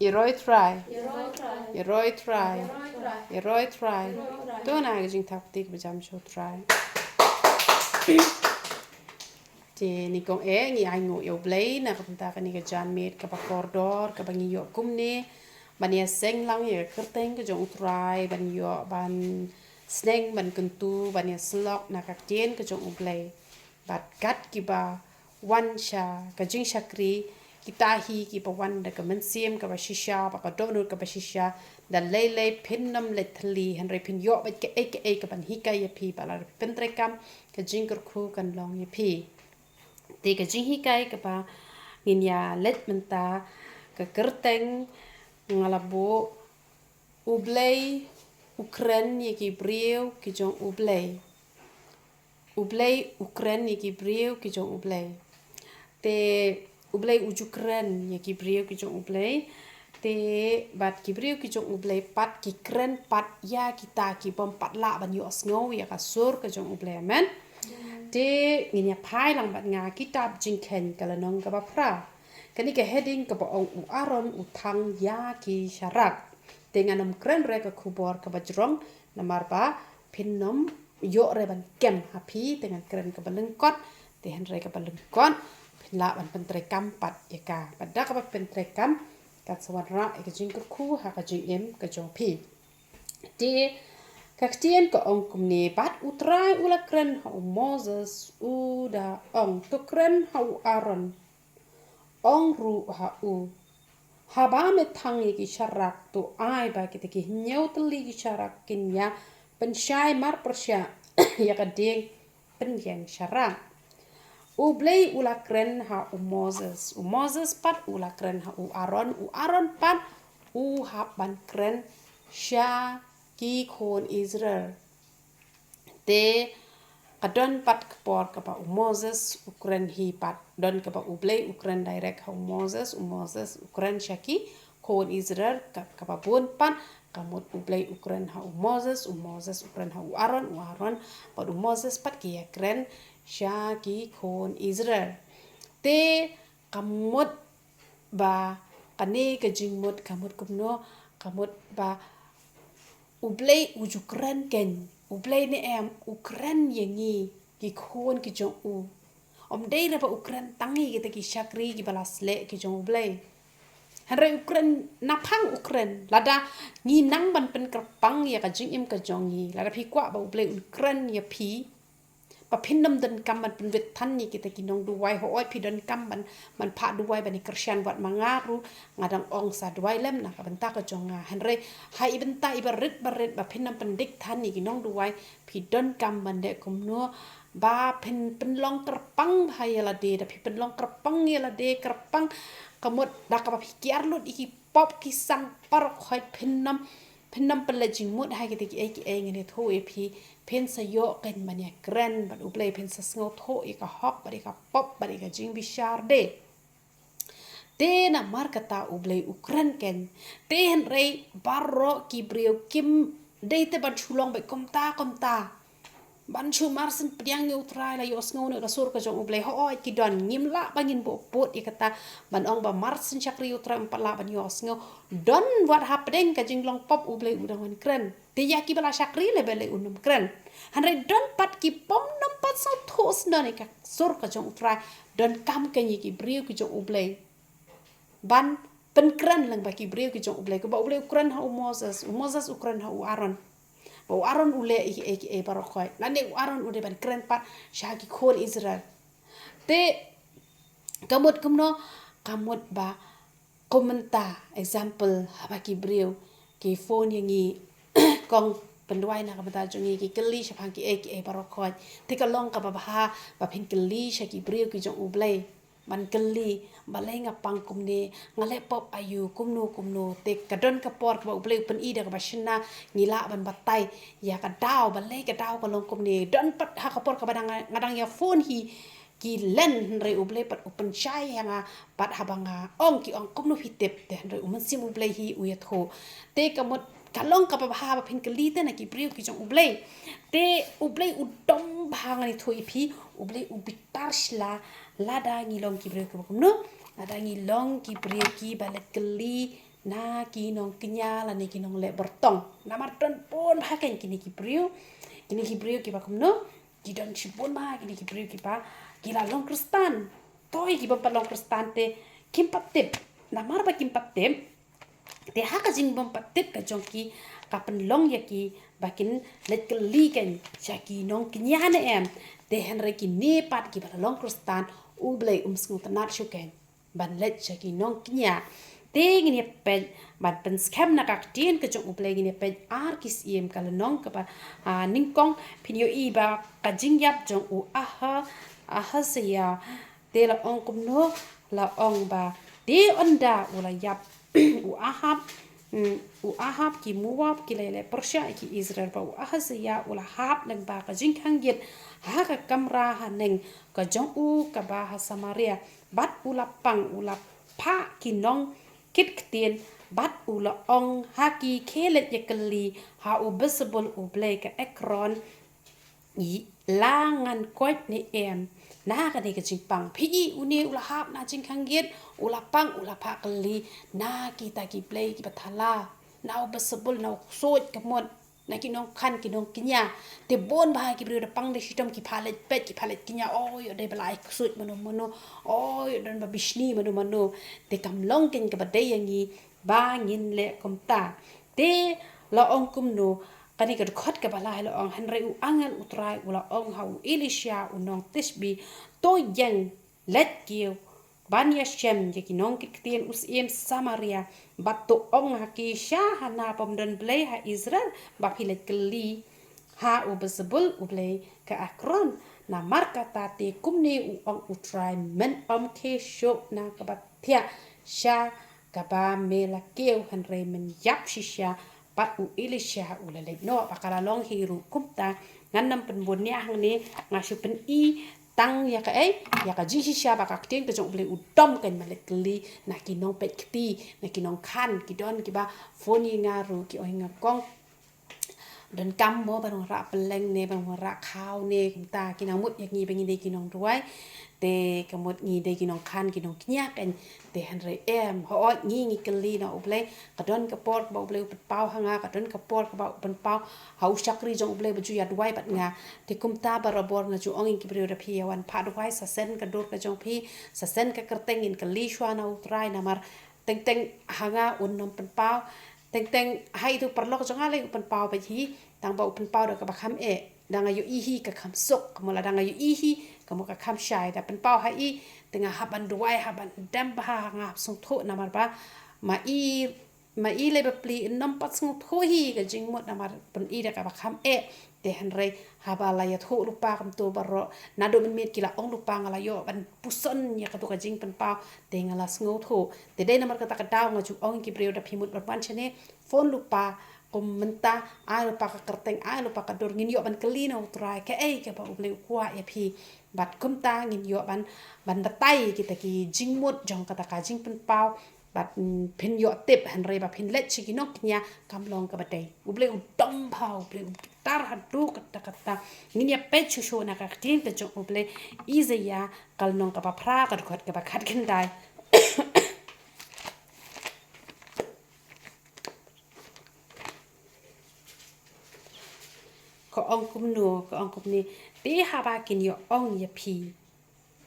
Iroi try. Iroi try. Iroi try. Tu na cái jing thap tik bejam show try. Thì ni kong ngi ai ngủ yêu Blei na ka ta ka ni ka jan met ka pa koridor ka bangi yo kum ne ban ya seng lang ya kerteng ka jong try ban yo ban sneng ban kentu ban ya slok na ka tien ka jong Blei bat gat ki ba wan sha ka jing shakri kita hi ki pa wan da ka men siem ka ba shisha ba ka donut ka ba shisha da lei pin nam le thli han re pin yo ba ke ka ban hi ka ya pi ba la pen tre kam ka jing kur khu kan long ya pi thì cái chính hi cái ba nghìn nhà lết mình ta cái kerteng ngalabu Blei Ukraine ki brio ki jong Blei Ukraine ki brio ki jong Blei te Blei Ukraine ki brio ki jong Blei te bat ki brio ki jong Blei pat ki kren pat ya kita ki bom pat la ban yo snow ya ka sur ka jong Blei amen te nginya phai lang bat nga kitab jingken kala nong ka ba pra kani ka heading ka ba ong aron utang ya ki syarak dengan nom kren re ka kubor ka ba jrong namar ba pinnom yo re ban kem happy dengan kren ka ba lengkot te han re ka ba lengkot pinla ban pentre kam pat ya ka pada ka ba pentre kam ka sawara ka jing ku ha ka jing em ka jong pi te Kaktian ke ong kumni bat utrai ula kren hau Moses uda ong tu kren hau Aaron ong ru hau haba me tangi ki syarak tu ai ba kita ki nyau teli ki syarak kinya pensyai mar persya ya kading penyang syarak Blei ula kren hau Moses pat ula kren hau Aaron pat haban kren sya ki kon Israel te kadon pat kepor kapa Moses Ukraine hi pat don kapa Blei Ukraine direct hau Moses Ukraine shaki kon Israel kapa pun pat kamut Blei Ukraine hau Moses Ukraine hau Aaron pat Moses pat ki Ukraine shaki kon Israel te kamut ba kane ka jingmut kamut kumno kamut ba Blei Ukraine ken Blei ni em Ukraine yengi ki khon ki jong om dei ra ba Ukraine tangi kita ki shakri ki balas le ki jong Blei hanre Ukraine napang Ukraine lada ngi nang ban pen kerpang ya ka jing im ka jong ni lada pi kwa ba Blei Ukraine ya pi pa pinnam dan kam man pen wet tan ni kita ki nong duwai ho oi pi dan kam man pha duwai ban Christian wat mangaru ngadang ong sa duwai lem na ka benta ka jong nga hanre hai benta ibarit barit ba pinnam pen dik tan ni ki nong duwai pi dan kam man de kumno ba pen long kerpang ba ya la de da pi pen long kerpang ya la de kerpang kamut da ka ba pi kiar lut iki pop ki sang par khoi pinnam pen la jing mut hai ki ngene tho e pi pen sa yo ken mania kren ban Blei pen sa sngo tho e ka hok bari ka pop bari ka jing bishar de te na mar kata Blei Ukraine ken te hen rei barro ki brio kim de te ban chulong be komta ban chu marsen pdiang ni utrai la yo sngo ne ka sur ka jong Blei ho oi ki don ngim la bangin bo pot e kata ban ong ba marsen chakri utrai pala ban yo sngo don what happening ka jing long pop Blei udang wan kren te ya ki bala chakri le bele unum kren hanre don pat ki pom nam pat so thos na ne ka sur ka jong utrai don kam ka ni ki brio ki jong Blei ban pen kren lang ba ki brio ki jong Blei ko ba Blei Ukraine ha Moses Ukraine ha Aaron ba Aaron ule e barokoi nane Aaron ude ban kren pat shaki khol Israel te kamut kumno kamut ba komenta example haba ki brio ki phone yangi kong penduai na kabata jongi ki keli shapang ki e barokoi te ka long ka ba ba pin keli shaki brio ki jong Blei ban keli balai ngapang kumne ngale pop ayu kumno te kadon kapor ka Blei pen ida ka bashina ngila ban batai ya ka daw balai ka daw ka long kumne don pat ha kapor ka badang ngadang ya phone hi ki len re Blei pat open chai hanga pat habanga ong ki ong kumno hitep te re sim Blei hi uyatho te kamot kalong ka pa pin keli te na ki brio ki jong Blei te Blei udom bhang ni thoi phi Blei ubitar shla lada ngilong ki brio ko no lada ngilong ki brio ki balet keli na kinong kenya la ni kinong le bertong na marton pon haken kini ki brio ki ba kumno ki don chipon ma kini ki brio ki pa kila long kristan toy ki ba long kristan te kim patip na mar ba kim patip te haka jing bom patip ka jong ki ka pen long ya ki bakin let keli ken cha ki nong kenya ne em te henre ki ne pat ki ba long kristan u blei sku tanat shuken ban let cha ki nong kenya te ngini pe ban pen scam na ka tien ka jong u blei ngini pe ar kis iem kala nong ka ba ningkong pinyo i ba ka jing yap jong u aha se ya te la ong kum no la ong ba te onda ula yap u ahab ki muwab ki lele persya ki Israel ba u ahazia ula hab nang ba ka jing hanggit ha ka kamra ha neng ka jong u ka ba ha Samaria bat ula pang ula pa ki nong kit ktien bat ula ong ha ki kelet yakeli ha u besebul u blei ka ekron i langan koit ni em na ka de ka jing pang pi uni ula hab na jing hanggit ula pang ula pa keli na kita ki play ki bathala na besebul na soj kemot na ki nong kan ki nong kinya te bon ba ki bru de pang de sitom ki palet pet ki palet kinya oh yo de balai soj mano oh yo dan ba bishni mano te kam long ken ka bade yangi ba ngin le kom ta te la ong kum no kani ka khot ka bala lo ong henry u angel utrai ula ong ha u elisha u nong tisbi to yang let kiu ban ya shem ye ki nong kitien us em Samaria bat to ong ha ki sha hana pom dan blei ha Israel ba pilet keli ha u besebul u blei ka akron na marka ta te kumne u ong utrai men om ke shok na ka batia sha ka ba mela keu henry men yap shisha pat u Elisha u lele no pakala long hiru kumta nganam penbon nya hang ni ngasu pen i tang ya ka ya ka jishi sha ba ka teng ke jong ble u dom kan malet kli na ki nong pet kti na ki nong khan ki don ki ba foni ngaru ki oi ngakong dan kam mo ba ra peleng ne ba ra khao ne kumta ki nang mut yak ngi bengi de ki nong ruai te kamut ngi de ki nong khan ki nong knya kan te henry em ho ngi keli na uble kadon ka por ba uble upet pau hanga kadon ka por ba upen pau hau chakri jong uble baju ya duai bat nga te kumta barabor na ju ong ki brio da phi wan pha duai sa sen ka dor ka jong phi sa sen ka kerteng in keli shwa na utrai na mar teng hanga un nom pen pau teng hai tu perlok jong ale upen pau ba hi tang ba upen pau da ka ba kham danga yu ihi ka kham sok kamula danga yu ihi kamu ka kham shai da pen pau hai tengah haban duai haban dam ba nga sung tho na mar ba ma i le ba pli nam pat sung tho hi ka jing mot na mar pen i da ka ba kham te henry haba la ya tho lupa kam to baro na do min met kila ong lupa ngala yo ban puson ya ka to ka jing pen pau te ngala sung tho te dei na mar ka ta ka daw nga ju ong ki breu da phimut ban chane phone lupa kum menta ai lupa ka kerteng ai lupa ka dor ngin yo ban kelina utrai ka ka ba uble kwa ya phi bat kum ta ngin yo ban batai kita ki jingmut jong kata ka jing pen pau bat pin yo tip henry ba pin let chi nok nya kam long ka batai uble dom pau uble tar hadu kata ngin ya pe chu sho na ka tin te jong uble izaya kal nong ka ba phra ka khot ka ba khat kin dai ko ong kum no ko ong kum ni te ha ba kin yo ong ya phi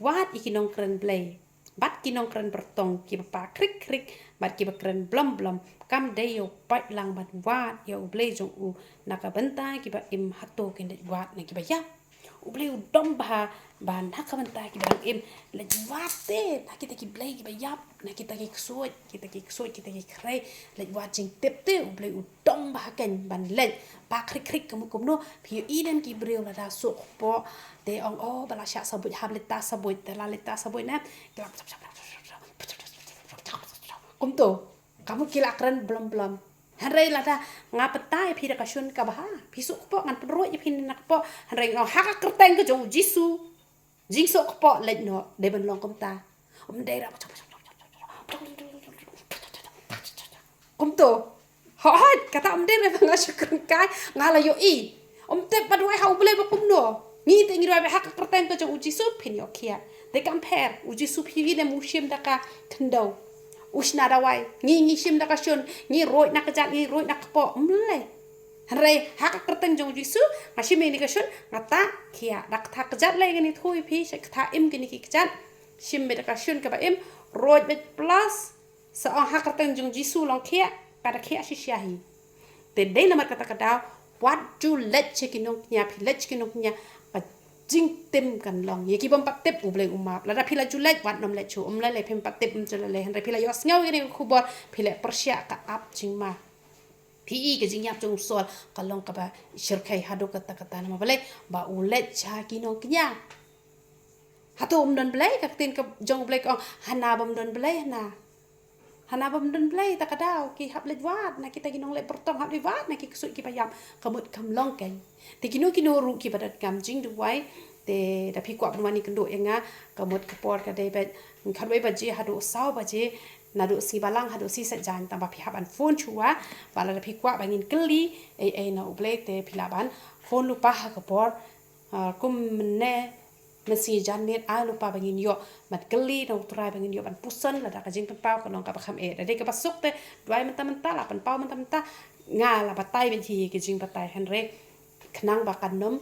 wat ikinong kren blei bat kinong kren bertong ki pa krik bat ki ba kren blom kam de yo pat lang bat wat yo blei jong u na ka benta ki ba im hato kin de wat na ki ba ya u blei u dom ba ban ha ka benta ki ba im le wat te na ki ta ki blei ki ba yap na ki ta ki ksoi ki ta ki kre le wat jing tep te u blei u dom ba ken ban le pa krik kum no phi i dem ki breu la da so po te ong bala sha sabut hab leta sabut te la leta sabut na kum to kamu kila keren belum henry la da ngapetai phi da kasun ka ba phi su po ngan pro i phi nak po henry ngau ha ka kerteng ke jong jisu jing so po le no de ben long kum ta de ra kum to hot kata de re nga syukur kai ngala yo i te padwai hau bele ba kum no ni te ngi ba ha ka kerteng ke jong jisu phin yo kia de compare jisu phi de mu shim da ka thndo usna dawai ngi sim da kasun ngi roi nak kejat ngi roi nak po mle Henry hak kerteng jong jisu ngashim ini kasun ngata kia dak ta kejat lai gini thui pi sek ta im gini ki kejat sim da kasun ka ba im roi bet plus sa hak kerteng jong jisu long kia kada kia shisyahi te dei namar kata kada what you let chekinong nya pi let chekinong nya jing tem kan long ye ki bom pat tep ublei umap la da phila julet wat nom le chu le phem pat tep chule le henre phila yos ngau ni khubor phila persya ka ap jing ma pi ke jing yap jong sol kalong ka ba shirkai hadu kata kata nama bale ba ulet cha ki no knya hatu don blai ka tin ka jong blai ko hana bom don blai hana bom don blai ta kadau ki hap let wat na kita ginong le pertong hap le wat na ki kusut ki payam kamut kam long kai te kino ru ki badat kam jing du wai te da pi kwa mani kendo enga kamut kapor ka dei bet khanwei baje hadu sau baje nadu si balang hadu si sajan tamba pi haban phone chua bala da pi kwa bangin keli na ublek te pilaban phone lupa ha kapor kum ne mesi janet a lupa bangin yo mat keli no try bangin yo ban pusan la da ka jing pau ka nong ka kham da de ka pasuk te dwai menta la pan pau menta nga la batai ben thi ke jing batai henre khnang ba kan nom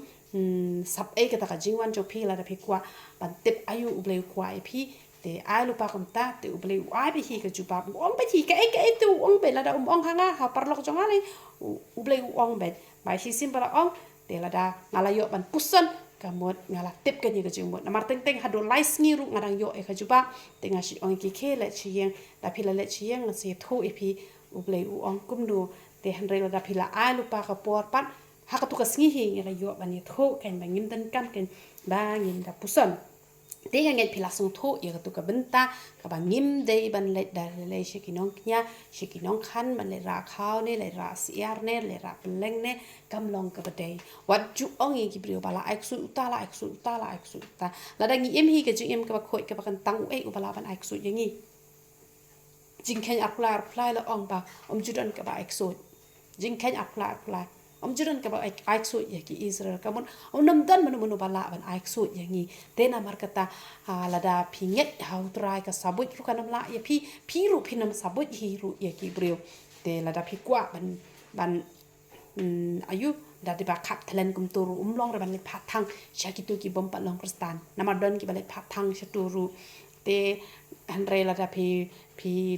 sap ka ta ka jing wan jo pi la da pi kwa ban tip ayu ublei kwa pi te ai lupa kom ta te ublei ai bi hi ka jupa ong be hi ka tu ong be la da ong hanga ha parlok jong ale ublei ong be bai si sim para ong te la da ngala yo ban pusan kamot ngala tip ka ni ka jing mot na mar teng hado lais ngi ru ngarang yo ka jupa te nga si ong ki ke le chi yeng da pi la le chi yeng se tho pi ublei ong kum du te hanre la da pi la ai lupa ka por pat ha ka tu ka sngi hi ngi yo ban ni tho ken bangin dan kam ken bangin da pusan te yang ngai pila sung tho ya tu ka benta ka bangim dei ban le da le shikinong knya shikinong khan ban le ra khao ne le ra siar ne le ra peleng ne kam long ka badei wat ju ong ki brio bala ai su ta la la da ngi em hi ka ju em ka ba khoi ka ba kan tang u bala ban ai su yangi jing khen apply la ong ba ju dan ka ba ai su jing khen apply juran ka ba ai su ya ki Israel ka mon nam dan manu bala ban ai su yangi te na mar kata la da pinget how try ka sabut ru kanam la ya pi ru pinam sabut hi ru ya ki brio te la da pi kwa ban ayu da de ba khap thalen kum tu ru long ra ban le phat thang sha ki tu ki bom pa long kristan namar don ki ba le phat thang sha tu ru te andre la da pi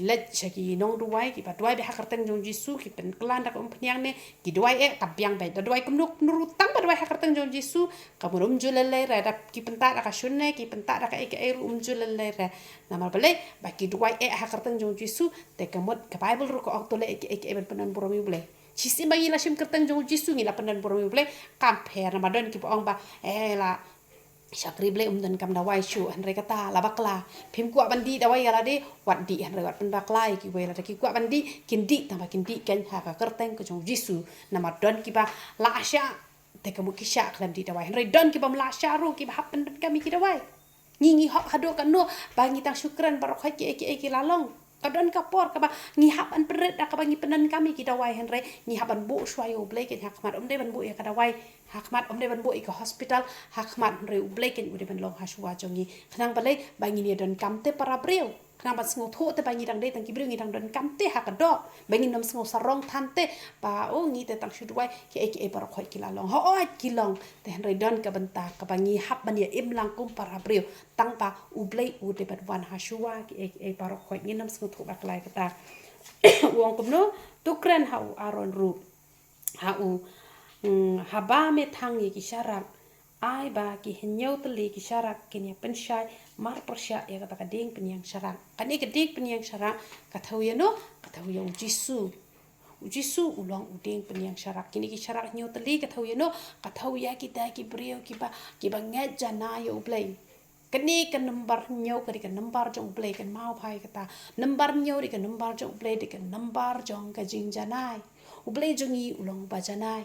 let shaki nong duai ki ba duai be hakarteng jong jisu ki pen klan da kom pnyang ne ki duai ka byang be da duai kum nuk nuru tang ba duai hakarteng jong jisu ka murum julele ra da ki penta da ka shunne ki penta da ka e julele ra namar bale ba ki duai hakarteng jong jisu te ka mot ka bible ru ko oktole e ben penan buromi bule chisim ba ila shim kerteng jong jisu ngi la penan buromi bule kamper na madon ki ong ba la Syakri blei dan kam dawai shu henre kata la bakla phim kwa bandi dawai ala de wat di henre wat pen baklai ki we la ki kwa bandi kindi tambah kindi ken ha ka kerteng ko jong jisu nama don ki ba la asya te kamu ki sya klam di dawai henre don ki ba la asya ru ki ba hapen kami ki dawai ngi hok hado kan no bangi tang syukran barokah ki lalong kadon kapor ka ba ngi hapan peret da ka bangi penan kami ki dawai henre ngi hapan bu shwayo blei ken hakmat om de ban bu ya ka dawai hakmat om de ban bu ke hospital hakmat re blei ken u de ban long haswa jongi khnang balai bangi ni don kamte para breu khnang ba sngo tho te bangi dang de tang ki breu ngi dang don kamte hakado bangi nom sngo sarong thante ba o ngi te tang shudwai ki para khoi ki la long ho ki long te henre don ka banta ka bangi hap ban ya im lang kum para breu tang pa u blei u de ban wan haswa ki para khoi ngi nom sngo tho baklai kata uang kumno tukren hau aron ru hau haba me thang ki syarak ai ba ki henyau teli ki syarak kini pensyai mar persya ya kata kading penyang syarak kan ni kading penyang syarak kata ya no kata ya jisu ulang uding penyang syarak kini ki syarak henyau teli kata ya no kata ya kita ki brio ki ba ngat jana ya ublei kini kan nembar nyau kadi kan nembar jong play kan mau pai kata nembar nyau di kan nembar jong play di kan nembar jong ka jing janai ublay jongi ulong ba janai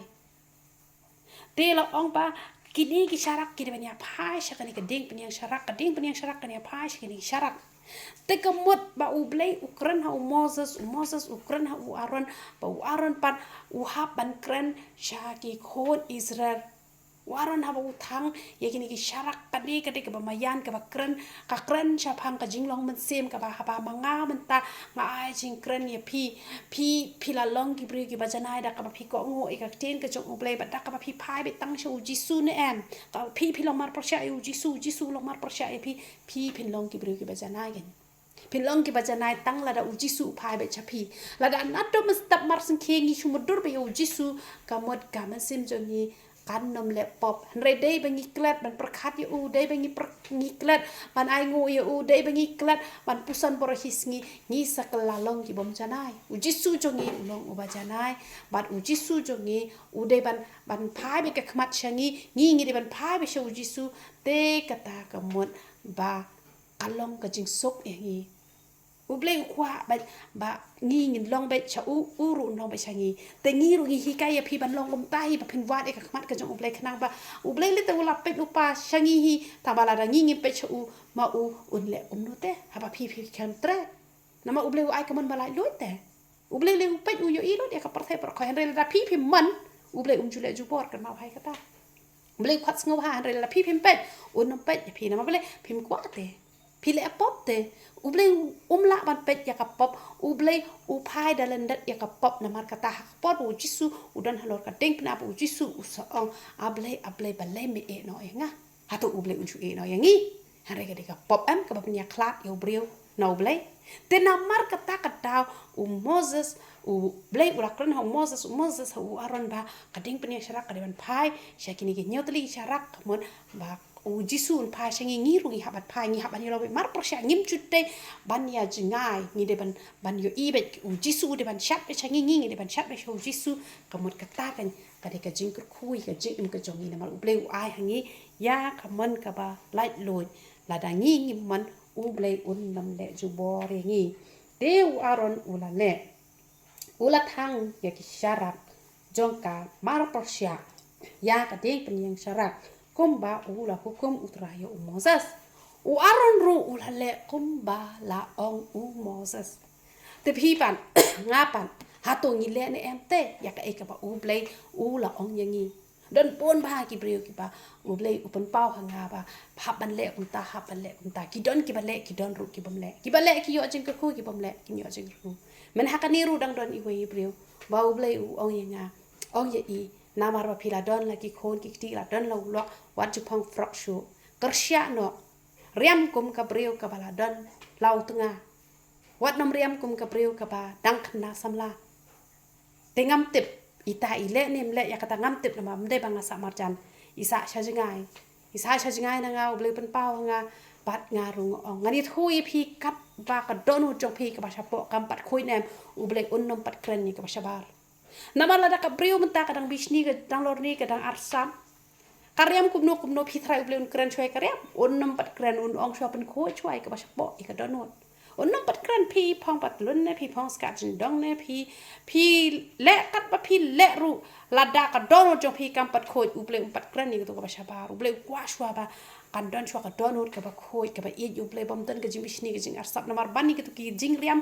te la ong ba kini ki syarak kini banya pai syakani kading penyang syarak kani pai kini syarak te kemut ba ublay ukran ha Moses ukran ha Aaron ba Aaron pan uhap ban kren syaki khon Israel waran haba utang yakini ki syarak kadi kebamayan kren syapang ka jinglong men sem ka haba manga menta nga ai jing kren ya pi la long ki bri ki bajanai da ka pi ko ngo e ka ten ka jong ublei ba da ka pi pai be tang shu jisu ne em ka pi long mar persya u jisu long mar persya e pi pin long ki bri ki bajanai gen pin long ki bajanai tang la da u jisu pai be chapi la da nato mestap mar sing kengi shumudur be u jisu ka mod ka man sim jong ni kan nom le pop re dei bangi klat ban perkat ya u dei bangi klat ban ai ngu ya u dei bangi klat ban pusan por hisngi ni sakala long ki bom janai u jisu jongi long u bajanai bat u jisu jongi u dei ban phai be ka khmat changi ngi de ban phai be shu jisu te kata ka mon ba kalong ka jing sok ngi ublei kwa ba ngi ngin long be cha u ru long be changi te ngi ru hi kai ya phi ban long gom tai ba phin wat e ka khmat ka jong ublei khnang ba ublei le te ula pe upa changi hi ta bala da ngi pe cha u ma u un le um no te ha ba phi kan tre na ma ublei ai ka man ba lai lo te ublei le pe u yo i lo de ka par the par kho hen re da phi man ublei jule ju bor kan ma hai ka ta ublei khat ngau ha hen re la phi pe un no pe phi na ma bele phim kwa te pi le pop te ublei la ban pet ya ka pop ublei pai dalan dat ya ka pop na mar kata pop u jisu udan halor ka ding na u jisu u so ong ablei balai me e no nga ha to ublei unju e no yangi hare ka pop am ka ba nya klat yo breu no ublei te na mar kata u Moses u blei ura kren ha Moses ha u aron ba ka ding pnya syarak ka ban pai syakini ki nyotli syarak mon ba u jisu un pai shangi ngiru ngi habat pai ngi haban yo mar persya ngim chutte ban ya jingai ngi de ban yo ibet u jisu de ban shat be shangi ngi de ban shat be u jisu kamot kata kan kade ka jing kur khui ka jing ka jongi na mar u blei u ai hangi ya kamon ka ba light loy la da ngi man u blei un nam le ju bore ngi de u aron u la le u la thang ya ki syarak jongka mar persya ya ka ding penyang syarak kumba ula hukum utraya Moses u aron ru ula le kumba la ong Moses te pipan ngapan hato ngi le ne emte ya ka e ka ba u blei ula ong yangi don pon ba ki breu ki ba u blei upan pau hanga ba haban le kunta ki don ru ki bam le ki yo jing ka khu ki bam le ki yo jing ru men hakani ru dang don i we breu ba u blei u ong yanga ong ye i namar ba pila don la ki khon ki ti la don lo lo wat ju phong frok shu kersya no riam kum ka breu ka bala don lau tunga wat nom riam kum ka breu ka ba dang khna samla te ngam tip ita ile nem le ya kata ngam tip na ma mde banga sa marjan isa shajingai na nga uble pen pau nga bat nga rung ong ngani thui phi kap ba ka donu jong phi ka ba sha po kam pat khoi nem uble unnom pat kren ni ka ba shabar namala da ka breu menta kadang bisni ka dang lor ni ka dang arsam karyam kumno phithrai uble un kren choi karyam unnom pat kren un ong sho pen khoi choi ka ba sha po i ka donot unnom pat kren phi phong pat lun ne phi phong ska jin dong ne phi le kat ba phi le ru la da ka donot jong phi kam pat khoi uble pat kren ni ka ba sha bar uble kwa shwa ba kan don shwa ka donot ka ba khoi ka ba i uble bom ton ka jing bisni ka jing arsap namar bani ka tu ki jing riam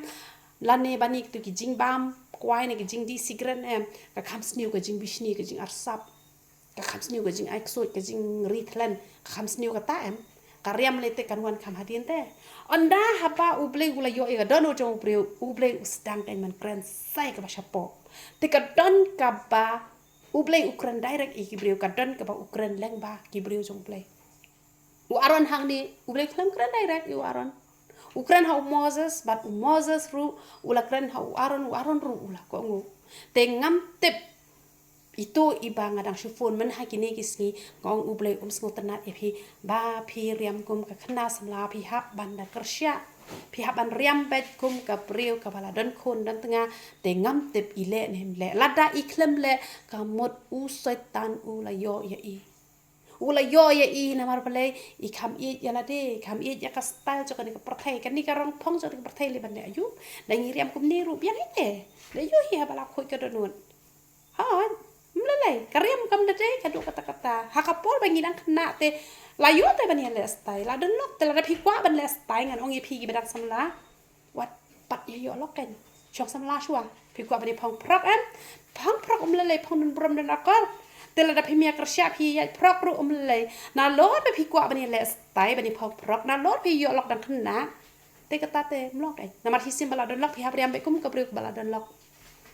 lane bani ka tu ki jing bam kwai ne ki jing di sigren em ka kham sniu ka jing bisni ka jing arsap ka kham sniu ka jing ai ksoi ka jing ritlan ka kham sniu ka ta em ka riam lete kan wan kham hadin te onda hapa uble ula yo e ka dono jong uble usdang kan man kren sai ka ba shapo te ka don ka ba uble ukran direct e ki breu ka don ka ba ukran leng ba ki breu jong uble u aron hang ni uble klan kren direct u aron ukran ha Moses bat Moses ru ula kren ha aron ru ula ko ngu te ngam tip itu iba ngadang shufun men hakini kisni ngong uble sngotanat e ba phi riam kum ka khna samla phi hap banda kersya phi hap ban riam bet kum ka priu ka bala don khon dan tengah te ngam tip ile nem le lada iklem le ka mot u setan ula yo ya i na mar pale i kham i ya la de kham i ya ka style jo kan ka perthai kan ni ka rong phong jo ka perthai le ban ne ayu dang riam kum ni ru biang ite le yo hi bala khoi ka donut ha mlalai karyam kam date kadu kata hakapol bangidang kena te layu te bani le style la don lok te la phi kwa ban le style ngan ong phi gi badang samla wat pat yo loken chok samla shwa phi kwa bani phong prok mlalai phong nun brom dan akal tela da phi kerja phi ya prok ru le na lor pe phi kwa bani le stai bani phok prok na lor phi yo lok dang khna te kata te mlok ai na mar hisim bala don lok phi habriam be kum ka bru bala don lok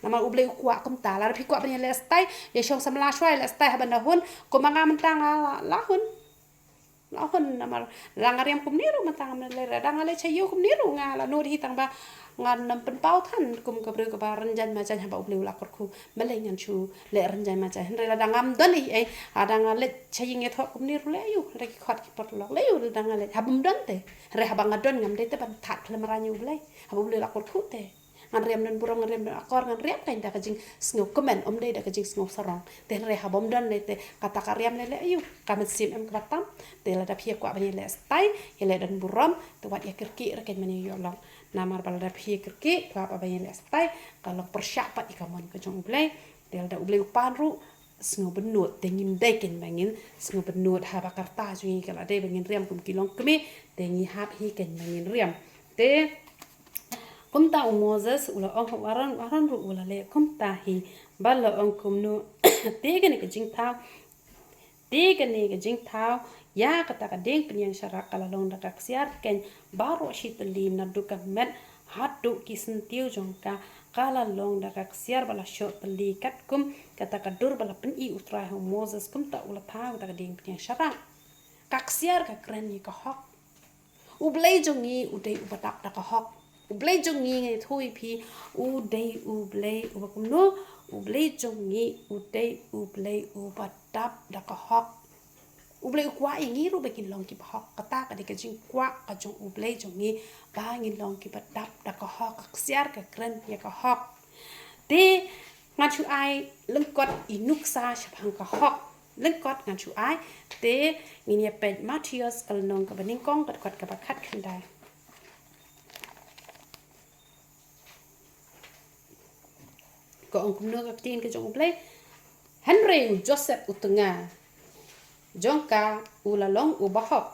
na mar uble kwa kum ta la phi kwa bani le stai ya shong samla shwai le stai ha banda hun ko manga mentang la hun lahon namar langariam kum niru matang le radang ale chayu kum niru nga la no di tang ba ngan nam pen pau than kum ka bru ka ba ranjan ma chan ba uble la kor khu mele ngan chu le ranjan ma chan re la dangam don i ai adang ale chaying e thok kum niru le yu re ki khot ki pot lok le yu dang ale habum don te re habang adon ngam de te ban that le maranyu ble habum le la kor khu te ngan rem nan burong ngan rem akor ngan rem kain da ka jing sngo komen om de da ka jing sngo sarong te re habom don le te kata karyam le yu kamet sim em kratam te la da phia kwa bani le stai le dan burom te wat ya kirki re ken mani yo long namar bal da phia kirki kwa bani le stai kalau persyapat ikamon ka jong ublei te la da ublei pan ru sngo benut te ngim de ken bangin sngo benut ha bakarta jungi kala de bangin riam kum kilong kemi te ngi hap hi ken bangin riam te kum ta Moses ula ong waran ru ula le kum ta hi bala ong kum nu te gane ka jing thao ya kata ka deng penyang syarak kala long da ka siar ken baro shitli na duka met hatu kisentiu jongka kala long da ka siar bala shot tali kat kum kata ka dur bala pen I utra ho Moses kum ta ula thao da ka deng penyang syarak ka siar ka kren ni ka hok ublei jongi udai ubatak da ka hok ublei jongi nge thui phi udai ublei ubakumno ublei jongi udai ublei ubatap da ka hok ublei kwa ingi ru bekin long ki hok kata ka de ka jing kwa ka jong ublei jongi ba ngi long ki batap da ka hok ka siar ka kren ya ka hok te ngan chu ai lengkot inuk sa shapang ka hok lengkot ngan chu ai te ngi pe Matthias kal nong ka baning kong ka kot ka khat khandai ko ong kumno ka tin ka jong ublei Henry Joseph utenga jongka ulalong ubahok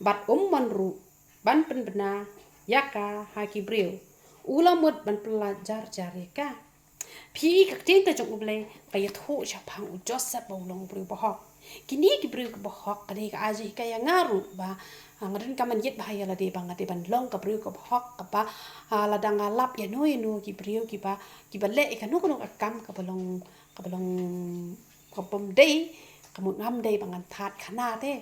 bat manru ban penbena yaka hakibreu ulamut ban pelajar jareka phi ka tin ka jong ublei ka yatho chapang Joseph ulong breu bahok kini ki breu ka bahok ka de ka aji ka ya ngaru ba ngarin kaman yet bahaya la de bang ate ban long ka breu ka bahok ka ba la danga lap ya no ki breu ki ba le ka no ka kam ka balong ka bom dei kamut ngam dei bangan that khana te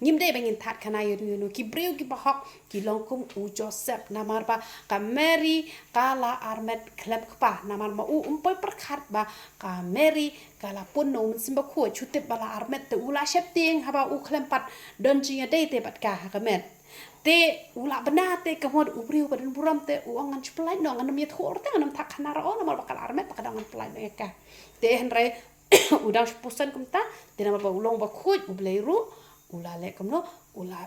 ngim dei bangin that khana yu ki breu ki bahok ki long kum u Joseph namar ba ka Mary kala armet klep pa namar ma u umpoi perkhat ba ka Mary kala pun no simba khu chute bala armet te ula shep ting haba u klempat don jinga dei te bat ka ka met te ula bena te kamod u breu badan buram te u angan splai no ngan mi thor te ngan tak khana ro namar bakal armet ka dangan plai ka te henre udang pusan kumta dina ba ulong ba khut ublei ru ula le kamno ula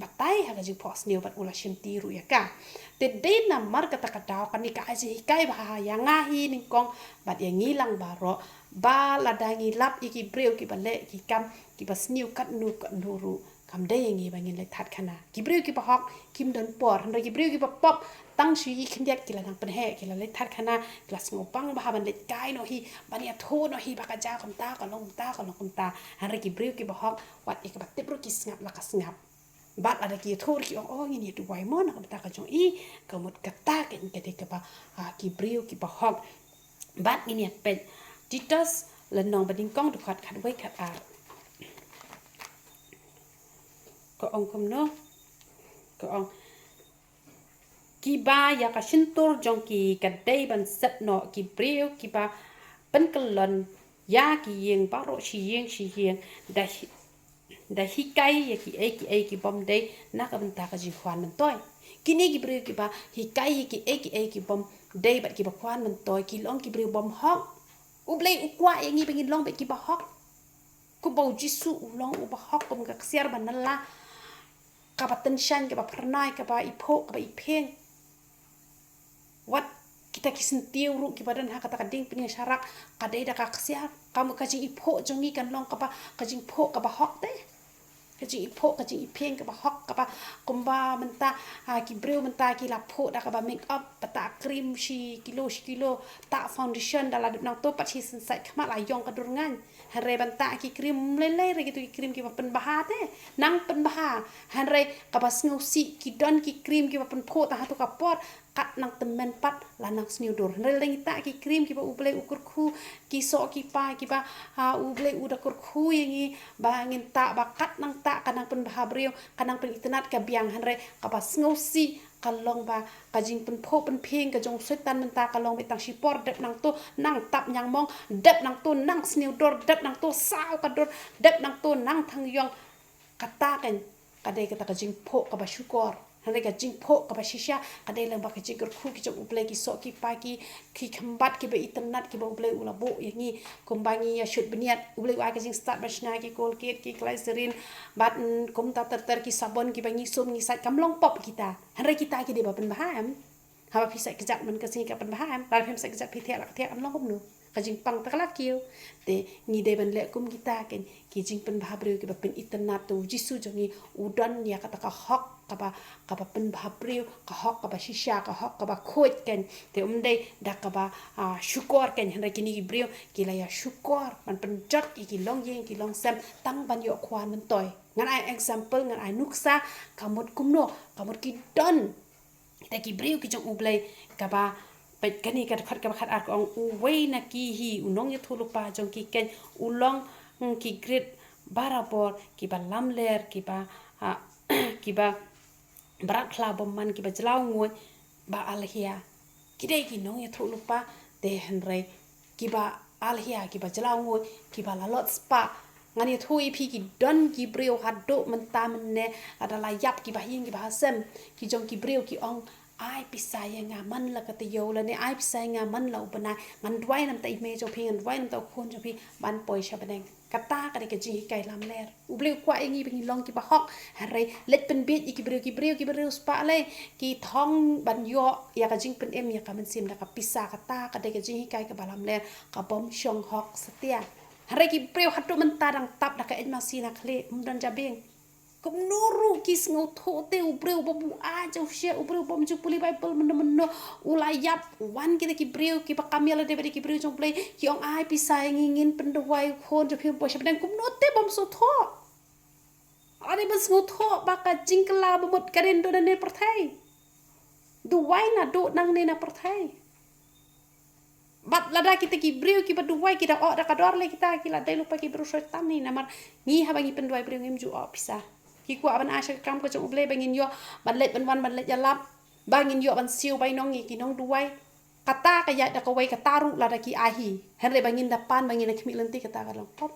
batai ha ji pos niu bat ula shimti ru ya ka te de na mar kata kata kan ka aji kai ba ya ngahi ning kong bat ya ngilang baro ba la dangi lap iki breu ki bale ki kam ki bas niu kat nu ru kam de ngi ba ngin le that khana ki breu ki ba hok kim don por ndo ki breu ki ba pop tang sui khindiat ki la nang pen he ki la le that khana klas ngopang ba ban le kai no hi ban ya tho no hi ba ka ja kam ta ka long ta han ki breu ki ba hok wat ik ba te bro ki snap la ka snap bat ada ki thor ki oh ni tu wai mon ka ta ka jong I ka mot ka ta ke de ka ba ki breu ki ba hok bat ni pet Titus le nong ba ding kong du khat wai khat a ko ong kum no ko ong ki ba ya ka shintur jong ki ka dei ban set no ki breu ki ba pen kalon ya ki yeng ba ro shi yeng da hi kai ya ki ki bom dei na ka ban ta ka ji khwan man toy kini ki breu ki ba hi kai ki ki bom dei bat ki ba khwan man toy ki long ki breu bom hok u blei u kwa ngi bengin long ba ki ba hok ku bau jisu u long u ba hok kum ka siar ban la ka ba tenshan ka ba pernai ka ba ipo ka ba ipeng wat kita kisentiu ru ki badan ha kata kading punya syarak kadai da ka siar kamu ka jing ipo jongi kan long ka ba ka jing po ka ba hok te kajing ipok kajing ipeng ka ba hok ka ba kumba menta ki breu menta ki lapo da ka ba make up pata cream shi kilo ta foundation dala nang to pat shi sai khma la yong ka durngan hare banta ki cream lele re gitu ki cream ki ba pen baha te nang pen baha hare ka ba sngu si ki don ki cream ki ba pen pho ta ha to ka pot kat nang temen pat lanang sniu dor releng ta ki cream ki ba uble ukur khu ki so ki pa ki ba uble uda kur khu yangi bangin ta ba kat nang ta kanang pen baha brio kanang pen internet ka biang hanre ka ba sngo si kalong ba kajing pen pho pen pheng ka jong setan menta kalong betang sipor dep nang to nang tap nyang mong dep nang to nang sniu dor dep nang to sao ka dor dep nang to nang thang yong kata kan kadai kata kajing pho ka ba syukor hande ka jing pho ka ba shisha kadai lang ba ka jing khu ki jong uple ki so ki pa ki khambat ki ba internet ki ba uple ula bo yangi kumbangi ya shoot beniat uble wa ka jing start bashna ki colgate ki glycerin bat kum ta ter ki sabon ki ba ngi sum ngi sat kamlong pop kita hande kita ki de ba pen baham ha ba pisai kejak man ka sing ka pen baham ba phem sai kejak pithia la kethia amlong kum nu kajing pang takla kiu te ngi de ban le kum kita ken ki jing pen bahabriu ki ba pen internet tu jisu jongi udan ya kata ka hok ka ba pen bahabriu ka hok ka ba shisha ka hok ka ba khot ken te umdai da ka ba syukur ken handa kini ki brio ki la ya syukur man pen jot ki long yeng ki long sam tang ban yo khwan men toy ngan ai example ngan ai nuksa kamot kumno kamot ki don te ki brio ki jong ublai ka ba pai kani ka khat ar ong wei na ki hi unong ye thulu pa jong ki ken ulong ki grade barabor ki ba lamler ki ba ki ba barak khla bom man ki ba jlaw ngoi ba alhia ki dei ki nong ye thulu pa te henrei ki ba alhia ki ba jlaw ngoi ki ba lalot spa ngani thui phi ki don ki brio haddo menta menne adala yap ki ba hing ki ba sem ki jong ki brio ki ong ai pisai nga man la ka yo la ne ai pisai nga man la upana ngan dwai nam tai me jo phi ngan dwai nam ta khon jo phi ban poi sha baneng kata ka de ke ji kai lam ler uble kwa ngi bi long ki ba hok hare let pen bit ki brio spa le ki thong ban yo ya ka jing pen em ya ka man sim da ka pisa kata ka de ke ji kai ka balam ler ka bom shong hok setia hare ki brio hatu menta dang tap da ka en masina khle umdan jabeng kum nuru kis ngau thote ubreu babu aja usia ubreu bom ju puli bible meno ulayap wan kita ki breu ki pakamela de ki breu jong play ki ong ai pisai ngingin pendawai khon jo phim poisa bedang kum note bom so tho ari bas ngau tho baka jingkla bomot karen do ne perthai du wai na do nang ne na perthai bat lada kita ki breu ki paduai kita da kador le kita ki la dai lupa ki bru setan ni namar ngi habangi penduai breu ngim ju pisa ki ku aban asha kam ko jong uble bangin yo ban let ban wan ban let jalap bangin yo ban siu bai nong ki nong duai kata ka ya da ko wai kata ru la da ki ahi henre bangin dapan bangin na khmi lenti kata ka long pop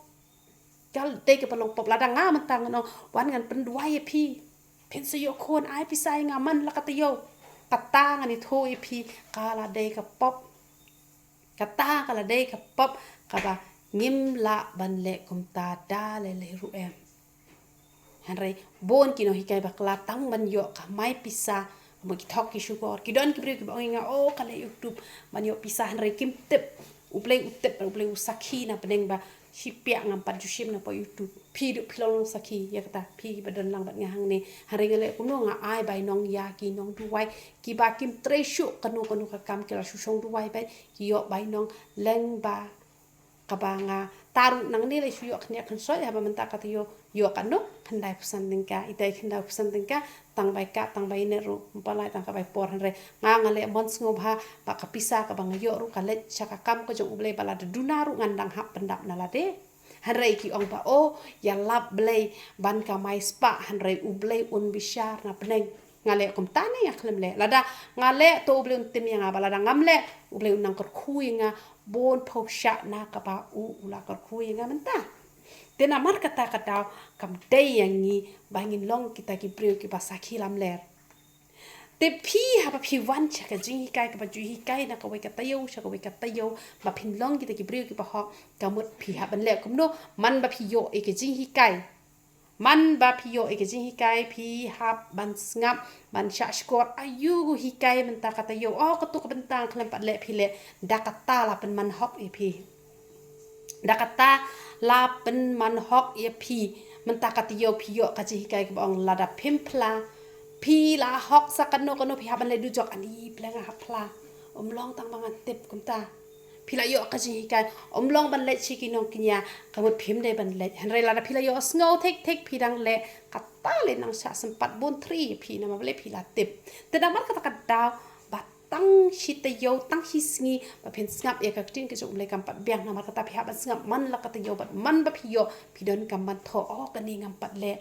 kal te ke palong pop la da nga mentang no wan ngan penduai phi pen se yo khon ai pi sai nga man la kata yo kata ngani thoi phi kala de ka pop kata kala de ka pop ka ba ngim la ban le kum ta da le ru em hanre bon kino hikai bakla tang ban yo ka mai pisa mo ki thok ki syukur ki don ki bri ki banginga o kala youtube ban yo pisa hanre kim tip uplay usakhi na peneng ba sipia ngam pat jusim na po youtube pi du pilong sakhi ya kata pi badan lang bat ngahang ni hari ngale kuno nga ai bai nong ya ki nong duwai ki ba kim treshu kanu ka kam kila susong duwai bai ki yo bai nong leng ba kabanga taru nang ni le suyo khnya khan so ya ba menta ka yo kanu khandai pusan dingka itai khandai pusan dingka tang bai ne ru palai tang ka bai por han re nga ngale mons ngobha ba ka pisa ka bang yo ru kalet chaka kam ko jong uble bala de dunaru ngandang hap pendap na la de han re ki ong ba o ya lap blei ban ka mai spa han re uble un bishar na peneng ngale kum tane ya khlem le lada ngale to uble un tim ya bala da ngamle uble un nang kor khui nga bon pho sha na ka ba u ula kor khui nga menta tena mar kata kam dei yangi bangin long kita ki preu ki pasakhi lam ler te phi ha pa phi wan cha ka jing kai ka ba ju hi kai na ka wai ka tayo sha ka wai ka tayo ba phin long kita ki preu ki pa ho ka mut phi ha ban le kum no man ba phi yo e ke jing hi kai man ba phi yo e ke jing hi kai phi hap ban ngap ban sha skor ayu hi kai man ta ka tayo o ka tu ka bentang khlem pat le phi le da ka ta la pen man hok e phi da kata la pen man hok ye phi มันตากติโยพิโยกะจิฮิกายกบองลาดาพิมพลาพีลาฮอกสักกันโนกันโนพิหาบันเลยดูจอกอันนี้เพลงฮับพลาลองตั้งบางอันเต็บกุมตาพิลาโยกะจิฮิกายลองบันเลชิกินองกินยากำมดพิมได้บันเลเห็นไรลาดาพิลาโยสโง่เทคพีดังเลกัตตาเลนังชาสัมปัดบุนทรีพีนามาเลพิลาเต็บแต่ดังมันก็ตะกัดดาวตั้งชิตโยตั้งชิสงีแบบเห็นสงับเอกตินก็จะเลยกำปัดเบียงนำมากระตาพิหาบันสงับมันละกตโยบัดมันแบบพิโยพิดอนกำบันทอกันนี่งำปัดเละ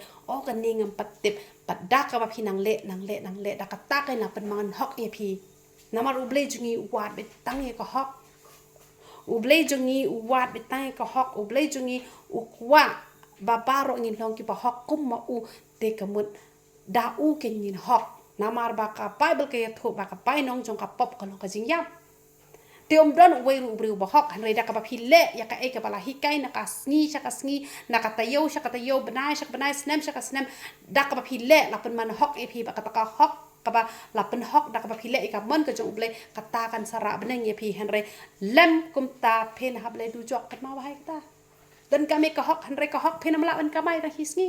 กันนี่งำปัดเต็บปัดดักกับพินางเละดักกระตากให้นับเป็นมันฮอกเอพีน้ำมันอุเบลจุงีวาดไปตั้งเอกฮอกอุเบลจุงีวาดไปตั้งเอกฮอกอุเบลจุงีอุกว่าบาบาโรงินลองกิบฮอกกุมมาอูเตกมุดดาอูเกนินฮอกnamar baka bible ke thu baka pai nong jong ka pop kalong ka jingyam te don we ru bru ba hok han reda ka ba phile ya ka e ka bala hikai na ka sngi na ka tayo banai snam da ka ba phile la pen man hok e phi ba ka ta hok ka ba la pen hok da ka ba phile e ka mon ka jong ble ka ta kan sara beneng ye phi han re lem kum ta phen ha ble du jok ka ma ba hai ta dan kami ka hok han re ka hok phen amla ban ka mai ra hisngi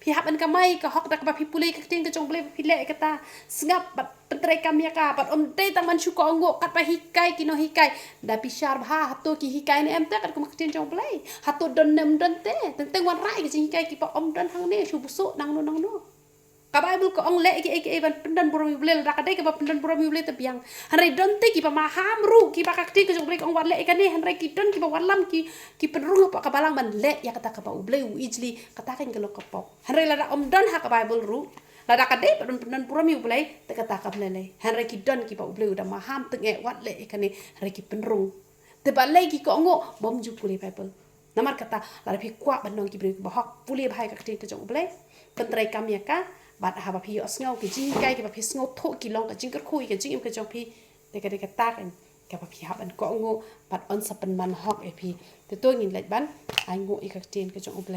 phi hab ban ka mai ka hok dak ba phi pulei ka ting ka jong ble phi le kata sngap bat pentre kami ka bat om te tang man shu ko ngo kat pa hikai kino hikai da pi shar bha hato ki hikai ne em te kat ko mak tin jong ble hato don nem don te teng wan rai ki hikai ki pa om don hang ne shu busu nang no ka bible ko ong le ki ban pendan boro mi ble da ka dai ka ba pendan boro mi ble te biang han re don te ki pa ma ham ru ki pa ka ti ka jong ble ong wan le ka ne han re ki don ki ba wan lam ki penrung pa ka balang man le ya kata ka ba ble u ijli kata kan ke lo ka pop han re la da om don ha ka bible ru la da ka dai pendan boro mi ble te kata ka ble le han re ki don ki ba ble u da ma ham te nge wat le ka ne re ki penrung te ba le ki ko ngo bom ju pule bible namar kata la da phi kwa ban nong ki bre ba hok pule bhai ka ti ka jong ble pentrai kam ya kaบัดหาบะพี่สงเอากิจิงไก่กับพี่สงเอาโถกิลองกับจิงก็คุยกับจิงกับจงพี่แต่ก็ได้ก็ตากันกับพี่หาบันก็งูบัดอันสับเป็นมันฮอกไอพี่แต่ตัวงินไหลบันไองูอีกจีนกับจงอุบแล